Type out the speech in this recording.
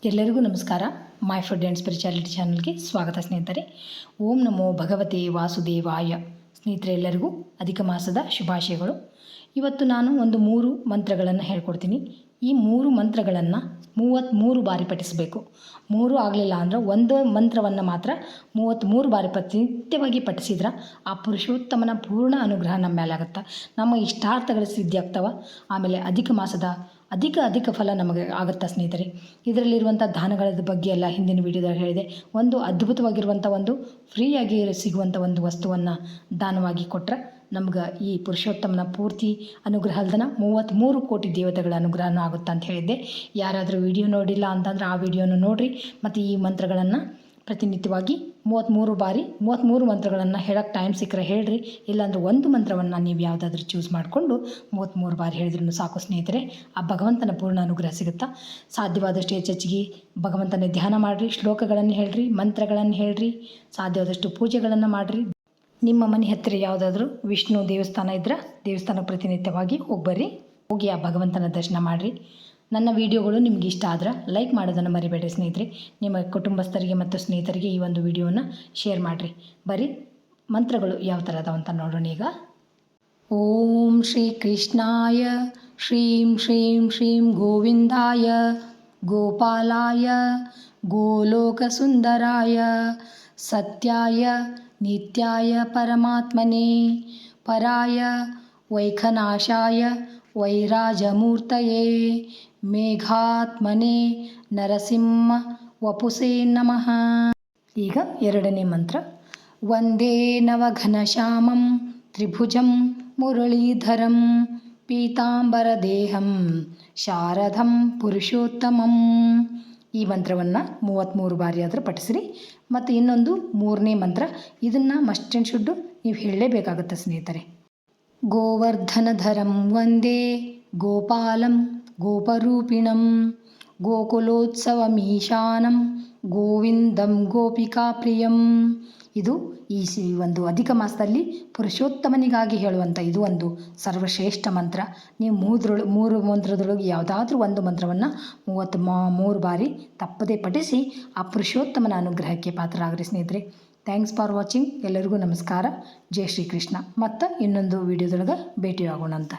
ಎಲ್ಲರಿಗೂ ನಮಸ್ಕಾರ. My food and spirituality ಚಾನಲ್ಗೆ ಸ್ವಾಗತ ಸ್ನೇಹಿತರೆ. ಓಂ ನಮೋ ಭಗವತೆ ವಾಸುದೇವಾಯ. ಸ್ನೇಹಿತರೆ, ಎಲ್ಲರಿಗೂ ಅಧಿಕ ಮಾಸದ ಶುಭಾಶಯಗಳು. ಇವತ್ತು ನಾನು ಒಂದು 3 ಮಂತ್ರಗಳನ್ನು ಹೇಳ್ಕೊಡ್ತೀನಿ. ಈ 3 ಮಂತ್ರಗಳನ್ನು 33 ಬಾರಿ ಪಠಿಸಬೇಕು. 3 ಆಗಲಿಲ್ಲ ಅಂದರೆ ಒಂದು ಮಂತ್ರವನ್ನು ಮಾತ್ರ 33 ಬಾರಿ ಪ್ರತಿನಿತ್ಯವಾಗಿ ಪಠಿಸಿದ್ರೆ ಆ ಪುರುಷೋತ್ತಮನ ಪೂರ್ಣ ಅನುಗ್ರಹ ನಮ್ಮ ಮೇಲೆ ಆಗುತ್ತೆ. ನಮ್ಮ ಇಷ್ಟಾರ್ಥಗಳು ಸಿದ್ಧಿ ಆಗ್ತವೆ. ಆಮೇಲೆ ಅಧಿಕ ಮಾಸದ ಅಧಿಕ ಫಲ ನಮಗೆ ಆಗುತ್ತೆ ಸ್ನೇಹಿತರೆ. ಇದರಲ್ಲಿರುವಂಥ ದಾನಗಳ ಬಗ್ಗೆ ಎಲ್ಲ ಹಿಂದಿನ ವಿಡಿಯೋದಲ್ಲಿ ಹೇಳಿದೆ. ಒಂದು ಅದ್ಭುತವಾಗಿರುವಂಥ ಒಂದು ಫ್ರೀಯಾಗಿ ಸಿಗುವಂಥ ಒಂದು ವಸ್ತುವನ್ನು ದಾನವಾಗಿ ಕೊಟ್ಟರೆ ನಮ್ಗೆ ಈ ಪುರುಷೋತ್ತಮನ ಪೂರ್ತಿ ಅನುಗ್ರಹ ಅಲ್ದನ 33 ಕೋಟಿ ದೇವತೆಗಳ ಅನುಗ್ರಹನೂ ಆಗುತ್ತೆ ಅಂತ ಹೇಳಿದ್ದೆ. ಯಾರಾದರೂ ವಿಡಿಯೋ ನೋಡಿಲ್ಲ ಅಂತಂದರೆ ಆ ವಿಡಿಯೋನ ನೋಡಿರಿ. ಮತ್ತು ಈ ಮಂತ್ರಗಳನ್ನು ಪ್ರತಿನಿತ್ಯವಾಗಿ 33 ಬಾರಿ 33 ಮಂತ್ರಗಳನ್ನು ಹೇಳೋಕ್ಕೆ ಟೈಮ್ ಸಿಕ್ಕರೆ ಹೇಳ್ರಿ. ಇಲ್ಲಾಂದ್ರೆ ಒಂದು ಮಂತ್ರವನ್ನು ನೀವು ಯಾವುದಾದ್ರೂ ಚೂಸ್ ಮಾಡಿಕೊಂಡು 33 ಬಾರಿ ಹೇಳಿದ್ರೂ ಸಾಕು ಸ್ನೇಹಿತರೆ. ಆ ಭಗವಂತನ ಪೂರ್ಣ ಅನುಗ್ರಹ ಸಿಗುತ್ತಾ. ಸಾಧ್ಯವಾದಷ್ಟು ಹೆಚ್ಚೆಚ್ಚಿಗೆ ಭಗವಂತನ ಧ್ಯಾನ ಮಾಡಿರಿ, ಶ್ಲೋಕಗಳನ್ನು ಹೇಳ್ರಿ, ಮಂತ್ರಗಳನ್ನು ಹೇಳ್ರಿ, ಸಾಧ್ಯವಾದಷ್ಟು ಪೂಜೆಗಳನ್ನು ಮಾಡಿರಿ. ನಿಮ್ಮ ಮನೆ ಹತ್ತಿರ ಯಾವುದಾದ್ರೂ ವಿಷ್ಣು ದೇವಸ್ಥಾನ ಇದ್ದರೆ ದೇವಸ್ಥಾನಕ್ಕೆ ಪ್ರತಿನಿತ್ಯವಾಗಿ ಹೋಗಿ ಆ ಭಗವಂತನ ದರ್ಶನ ಮಾಡಿರಿ. ನನ್ನ ವಿಡಿಯೋಗಳು ನಿಮ್ಗೆ ಇಷ್ಟ ಆದ್ರೆ ಲೈಕ್ ಮಾಡೋದನ್ನು ಮರಿಬೇಡ್ರಿ ಸ್ನೇಹಿತರೆ. ನಿಮ್ಮ ಕುಟುಂಬಸ್ಥರಿಗೆ ಮತ್ತು ಸ್ನೇಹಿತರಿಗೆ ಈ ಒಂದು ವಿಡಿಯೋನ ಶೇರ್ ಮಾಡಿರಿ. ಬರೀ ಮಂತ್ರಗಳು ಯಾವ ಥರ ಅದಾವ ಅಂತ ನೋಡೋಣ ಈಗ. ಓಂ ಶ್ರೀ ಕೃಷ್ಣಾಯ ಶ್ರೀಂ ಶ್ರೀಂ ಶ್ರೀಂ ಗೋವಿಂದಾಯ ಗೋಪಾಲಾಯ ಗೋಲೋಕಸುಂದರಾಯ ಸತ್ಯಾಯ ನಿತ್ಯಾಯ ಪರಮಾತ್ಮನೇ ಪರಾಯ ವೈಖನಾಶಾಯ ವೈರಾಜಮೂರ್ತಯೇ ಮೇಘಾತ್ಮನೆ ನರಸಿಂಹ ವಪುಸೇ ನಮಃ. ಈಗ 2ನೇ ಮಂತ್ರ. ವಂದೇ ನವಘನಶ್ಯಾಮಂ ತ್ರಿಭುಜಂ ಮುರಳೀಧರಂ ಪೀತಾಂಬರದೇಹಂ ಶಾರದಂ ಪುರುಷೋತ್ತಮಂ. ಈ ಮಂತ್ರವನ್ನು 33 ಬಾರಿ ಆದರೂ ಪಠಿಸಿರಿ. ಮತ್ತು ಇನ್ನೊಂದು 3ನೇ ಮಂತ್ರ, ಇದನ್ನು ಮಸ್ಟ್ ಆ್ಯಂಡ್ ಶುಡ್ ನೀವು ಹೇಳಲೇಬೇಕಾಗುತ್ತೆ ಸ್ನೇಹಿತರೆ. ಗೋವರ್ಧನಧರಂ ವಂದೇ ಗೋಪಾಲಂ ಗೋಪರೂಪಿಣಂ ಗೋಕುಲೋತ್ಸವಮೀಶಾನಂ ಗೋವಿಂದಂ ಗೋಪಿಕಾಪ್ರಿಯಂ. ಇದು ಈ ಒಂದು ಅಧಿಕ ಮಾಸದಲ್ಲಿ ಪುರುಷೋತ್ತಮನಿಗಾಗಿ ಹೇಳುವಂಥ ಇದು ಒಂದು ಸರ್ವಶ್ರೇಷ್ಠ ಮಂತ್ರ. ನೀವು 3 ಮಂತ್ರದೊಳಗೆ ಯಾವುದಾದ್ರೂ ಒಂದು ಮಂತ್ರವನ್ನು 33 ಬಾರಿ ತಪ್ಪದೇ ಪಠಿಸಿ ಆ ಪುರುಷೋತ್ತಮನ ಅನುಗ್ರಹಕ್ಕೆ ಪಾತ್ರರಾಗ್ರಿ ಸ್ನೇಹಿತರೆ. Thanks for watching. ಎಲ್ಲರಿಗೂ ನಮಸ್ಕಾರ. ಜೈ ಶ್ರೀಕೃಷ್ಣ. ಮತ್ತು ಇನ್ನೊಂದು ವಿಡಿಯೋದೊಳಗೆ ಭೇಟಿಯಾಗೋಣ ಅಂತ.